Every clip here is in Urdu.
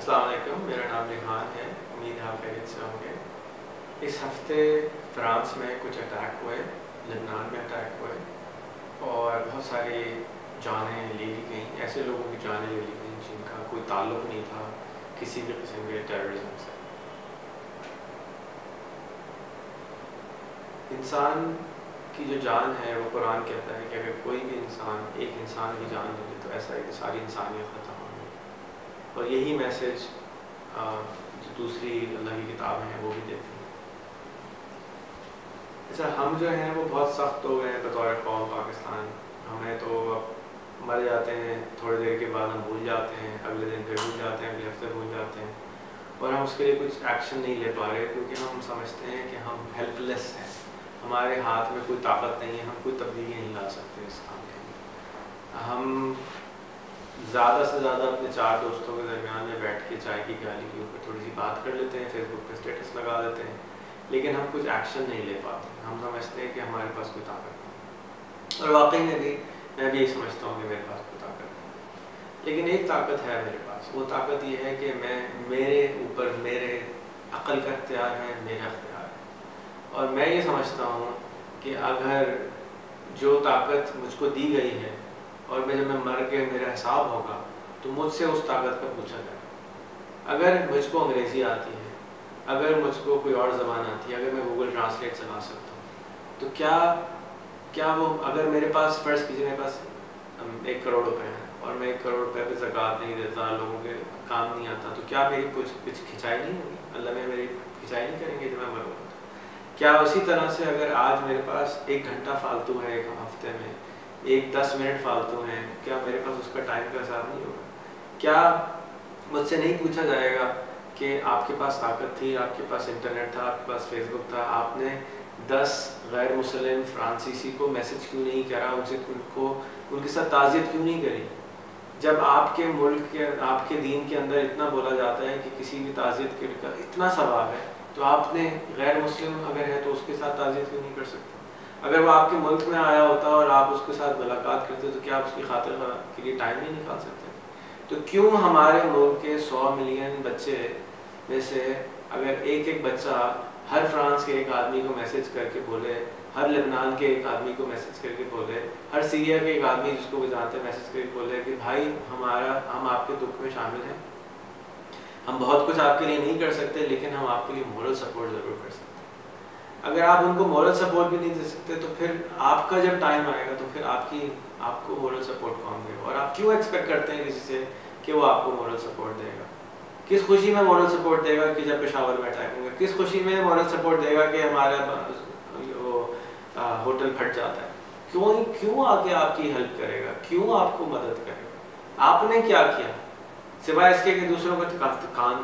السلام علیکم، میرا نام ریحان ہے، امید ہے آپ خیریت سے ہوں گے۔ اس ہفتے فرانس میں کچھ اٹیک ہوئے، لبنان میں اٹیک ہوئے اور بہت ساری جانیں لے لی گئیں، ایسے لوگوں کی جانیں لے لی گئیں جن کا کوئی تعلق نہیں تھا کسی بھی قسم کے ٹیررزم سے۔ انسان کی جو جان ہے وہ قرآن کہتا ہے کہ اگر کوئی بھی انسان ایک انسان کی جان لے لے تو ایسا ہے کہ ساری انسانیت ختم ہو گئی، اور یہی میسج جو دوسری اللہ کی کتابیں ہیں وہ بھی دیتی ہیں۔ اچھا، ہم جو ہیں وہ بہت سخت ہو گئے ہیں بطور قوم پاکستان، ہمیں تو اب مر جاتے ہیں، تھوڑی دیر کے بعد ہم بھول جاتے ہیں، اگلے دن پھر بھول جاتے ہیں، اگلے ہفتے بھول جاتے ہیں، اور ہم اس کے لیے کچھ ایکشن نہیں لے پا رہے کیونکہ ہم سمجھتے ہیں کہ ہم ہیلپ لیس ہیں، ہمارے ہاتھ میں کوئی طاقت نہیں ہے، ہم کوئی تبدیلی نہیں لا سکتے اس کام کے لیے۔ ہم زیادہ سے زیادہ اپنے 4 دوستوں کے درمیان میں بیٹھ کے چائے کی پیالی کے اوپر تھوڑی سی بات کر لیتے ہیں، فیس بک پہ اسٹیٹس لگا دیتے ہیں، لیکن ہم کچھ ایکشن نہیں لے پاتے۔ ہم سمجھتے ہیں کہ ہمارے پاس کوئی طاقت نہیں، اور واقعی میں بھی یہی سمجھتا ہوں کہ میرے پاس کوئی طاقت نہیں، لیکن ایک طاقت ہے میرے پاس۔ وہ طاقت یہ ہے کہ میرے اوپر میرے عقل کا اختیار ہے، میرا اختیار ہے، اور میں یہ سمجھتا ہوں کہ اگر جو طاقت مجھ کو دی گئی ہے اور جب میں مر کے میرا حساب ہوگا تو مجھ سے اس طاقت کا پوچھا جائے۔ اگر مجھ کو انگریزی آتی ہے، اگر مجھ کو کوئی اور زبان آتی ہے، اگر میں گوگل ٹرانسلیٹ چلا سکتا ہوں، تو کیا وہ، اگر میرے پاس فرض کیجیے میرے پاس 1 کروڑ روپے ہیں اور میں 1 کروڑ روپے پہ زکوٰۃ نہیں دیتا، لوگوں کے کام نہیں آتا، تو کیا میری کچھ کھنچائی نہیں ہوگی؟ اللہ میں میری کھنچائی نہیں کریں گے جب میں مروں گا؟ کیا اسی طرح سے اگر آج میرے پاس 1 گھنٹہ فالتو ہے ایک ہفتے میں، 10 منٹ فالتو ہیں، کیا میرے پاس اس کا ٹائم کا حساب نہیں ہوگا؟ کیا مجھ سے نہیں پوچھا جائے گا کہ آپ کے پاس طاقت تھی، آپ کے پاس انٹرنیٹ تھا، آپ کے پاس فیس بک تھا، آپ نے 10 غیر مسلم فرانسیسی کو میسج کیوں نہیں کرا، ان کے ساتھ تعزیت کیوں نہیں کری؟ جب آپ کے ملک کے، آپ کے دین کے اندر اتنا بولا جاتا ہے کہ کسی بھی تعزیت کے اتنا ثواب ہے، تو آپ نے غیر مسلم اگر ہے تو اس کے ساتھ تعزیت کیوں نہیں کر سکتے؟ اگر وہ آپ کے ملک میں آیا ہوتا اور آپ اس کے ساتھ ملاقات کرتے تو کیا آپ اس کی خاطر کے لیے ٹائم نہیں نکال سکتے؟ تو کیوں ہمارے ملک کے 100 ملین بچے میں سے اگر ایک بچہ ہر فرانس کے ایک آدمی کو میسج کر کے بولے، ہر لبنان کے ایک آدمی کو میسج کر کے بولے، ہر سیریا کے ایک آدمی جس کو وہ جانتے ہیں میسج کر کے بولے کہ بھائی ہم آپ کے دکھ میں شامل ہیں، ہم بہت کچھ آپ کے لیے نہیں کر سکتے لیکن ہم آپ کے لیے مورل سپورٹ ضرور کر سکتے ہیں۔ اگر آپ ان کو مورل سپورٹ بھی نہیں دے سکتے تو پھر آپ کا جب ٹائم آئے گا تو پھر آپ کو مورل سپورٹ کون دے گا؟ اور آپ کیوں ایکسپیکٹ کرتے ہیں کسی سے کہ وہ آپ کو مورل سپورٹ دے گا؟ کس خوشی میں مورل سپورٹ دے گا کہ جب پشاور میں اٹیک ہوں گے؟ کس خوشی میں مورل سپورٹ دے گا کہ ہمارا ہوٹل پھٹ جاتا ہے؟ کیوں آ کے آپ کی ہیلپ کرے گا؟ کیوں آپ کو مدد کرے گا؟ آپ نے کیا کیا سوائے اس کے کہ دوسروں کو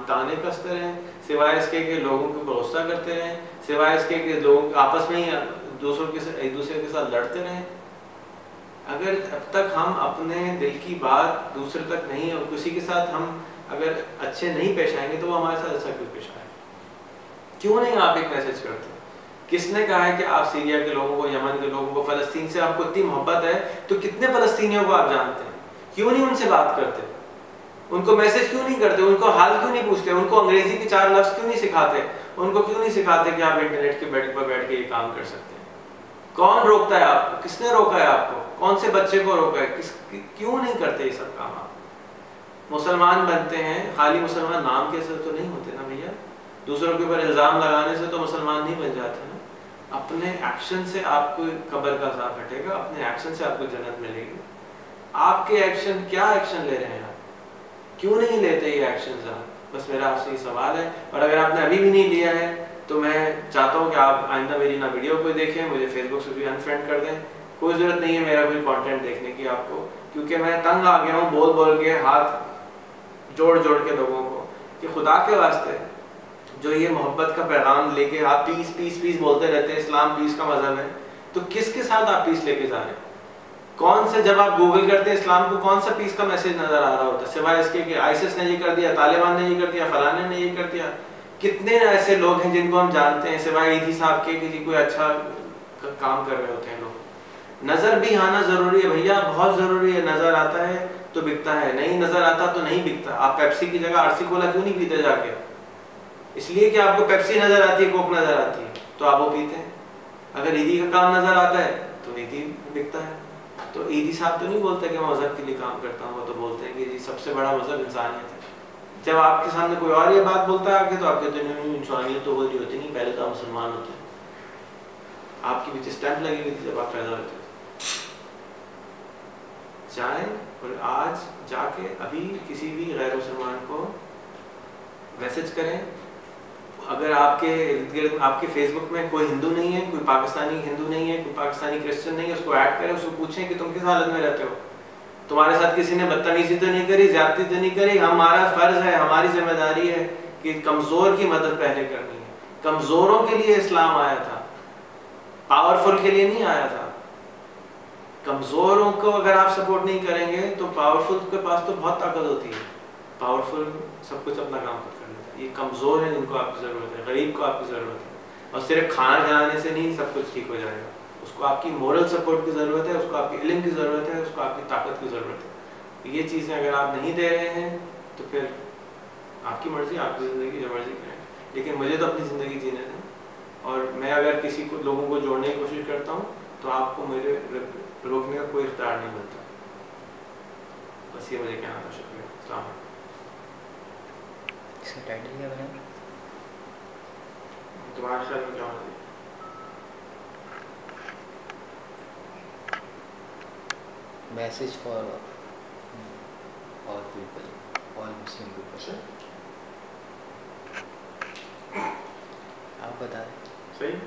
تانے کستے رہیں، سوائے اس کے کہ لوگوں کو بھروسہ کرتے رہیں، سوائے اس کے کہ لوگ آپس میں ہی ایک دوسرے کے ساتھ لڑتے رہیں؟ اگر اب تک ہم اپنے دل کی بات دوسرے تک نہیں، اور کسی کے ساتھ ہم اگر اچھے نہیں پیش آئیں گے تو وہ ہمارے ساتھ اچھا کیوں پیش آئے؟ کیوں نہیں آپ ایک میسج کرتے؟ کس نے کہا ہے کہ آپ سیریا کے لوگوں کو، یمن کے لوگوں کو، فلسطین سے آپ کو اتنی محبت ہے تو کتنے فلسطینیوں کو آپ جانتے ہیں؟ کیوں نہیں ان سے بات کرتے؟ ان کو میسج کیوں نہیں کرتے؟ ان کو حال کیوں نہیں پوچھتے؟ ان کو انگریزی کے 4 لفظ کیوں نہیں سکھاتے؟ ان کو کیوں نہیں سکھاتے کہ آپ انٹرنیٹ کے بیڈ پر بیٹھ کے یہ کام کر سکتے ہیں؟ کون روکتا ہے آپ کو؟ کس نے روکا ہے آپ کو؟ کون سے بچے کو روکا ہے؟ کیوں نہیں کرتے یہ سب کام؟ آپ مسلمان بنتے ہیں، خالی مسلمان نام کے ساتھ تو نہیں ہوتے نا بھیا، دوسروں کے اوپر الزام لگانے سے تو مسلمان نہیں بن جاتے نا۔ اپنے ایکشن سے آپ کو قبر کا عذاب ہٹے گا، اپنے ایکشن سے آپ کو جنت ملے گی۔ آپ کے ایکشن، کیا ایکشن لے رہے ہیں آپ؟ کیوں نہیں لیتے یہ ایکشنز آپ؟ بس میرا آپ سے یہ سوال ہے، اور اگر آپ نے ابھی بھی نہیں لیا ہے تو میں چاہتا ہوں کہ آپ آئندہ میری نہ ویڈیو کو دیکھیں، مجھے فیس بک سے بھی انفرینڈ کر دیں، کوئی ضرورت نہیں ہے میرا کوئی کانٹینٹ دیکھنے کی آپ کو، کیونکہ میں تنگ آ گیا ہوں بول کے، ہاتھ جوڑ کے لوگوں کو کہ خدا کے واسطے جو یہ محبت کا پیغام لے کے آپ پیس پیس پیس بولتے رہتے ہیں، اسلام پیس کا مذہب ہے، تو کس کے ساتھ آپ پیس لے کے جا رہے ہیں؟ کون سے، جب آپ گوگل کرتے ہیں اسلام کو، کون سا پیس کا میسج نظر آ رہا ہوتا ہے سوائے اس کے کہ آئیسس نے یہ کر دیا، طالبان نے یہ کر دیا، فلانے نے یہ کر دیا؟ کتنے ایسے لوگ ہیں جن کو ہم جانتے ہیں سوائے ایدھی صاحب کے کہ جی کوئی اچھا کام کر رہے ہوتے ہیں لوگ؟ نظر بھی آنا ضروری ہے بھیا، بہت ضروری ہے۔ نظر آتا ہے تو بکتا ہے, نہیں نظر آتا تو نہیں بکتا. آپ پیپسی کی جگہ RC کولا کیوں نہیں پیتے جا کے؟ اس لیے کہ آپ کو پیپسی نظر آتی ہے, کوک نظر آتی ہے, تو آپ وہ پیتے ہیں. اگر عیدی کا کام نظر آتا ہے تو عیدی بکتا ہے. تو عیدی صاحب تو نہیں بولتے کہ میں مذہب کے لیے کام کرتا ہوں, وہ تو بولتے ہیں کہ جی سب سے بڑا مذہب انسانیت ہے. جب آپ کے سامنے کوئی اور یہ بات بولتا ہے آگے, تو آپ کہتے ہیں نہیں انسانیت تو ہوتی نہیں, پہلے تو آپ مسلمان ہوتے ہیں. آپ کی پیچھے اسٹیمپ لگی ہوئی تھی جب آپ پیدا ہوتے تھے. جائیں اور آج جا کے ابھی کسی بھی غیر مسلمان کو میسج کریں. اگر آپ کے ارد گرد آپ کے فیس بک میں کوئی ہندو نہیں ہے, کوئی پاکستانی ہندو نہیں ہے, کوئی پاکستانی کرسچن نہیں ہے, اس کو ایڈ کریں, اس کو پوچھیں کہ تم کس حالت میں رہتے ہو, تمہارے ساتھ کسی نے بدتمیزی تو نہیں کری, زیادتی تو نہیں کری. ہمارا فرض ہے, ہماری ذمہ داری ہے کہ کمزور کی مدد پہلے کرنی ہے. کمزوروں کے لیے اسلام آیا تھا, پاورفل کے لیے نہیں آیا تھا. کمزوروں کو اگر آپ سپورٹ نہیں کریں گے تو پاورفل کے پاس تو بہت طاقت ہوتی ہے. پاورفل سب کچھ اپنا کام خود کر لیتا ہے. یہ کمزور ہیں جن کو آپ کی ضرورت ہے, غریب کو آپ کی ضرورت ہے. اور صرف کھانا کھلانے سے نہیں سب کچھ ٹھیک ہو جائے گا. اس کو آپ کی مورل سپورٹ کی ضرورت ہے, اس کو آپ کے علم کی ضرورت ہے, اس کو آپ کی طاقت کی ضرورت ہے. یہ چیزیں اگر آپ نہیں دے رہے ہیں تو پھر آپ کی مرضی, آپ کی زندگی جو مرضی کریں. لیکن مجھے تو اپنی زندگی جینے دیں, اور میں اگر کسی کو لوگوں کو جوڑنے کی کوشش کرتا ہوں تو آپ کو میرے روکنے کا کوئی اختیار نہیں ملتا. بس یہ مجھے کہنا تھا. شکریہ. السلام علیکم. اس کا ٹائٹل کیا بنا؟ تمہارے خیال میں کیا ہونا چاہیے؟ Message for all people, all Muslim people. آپ بتا دیں. صحیح.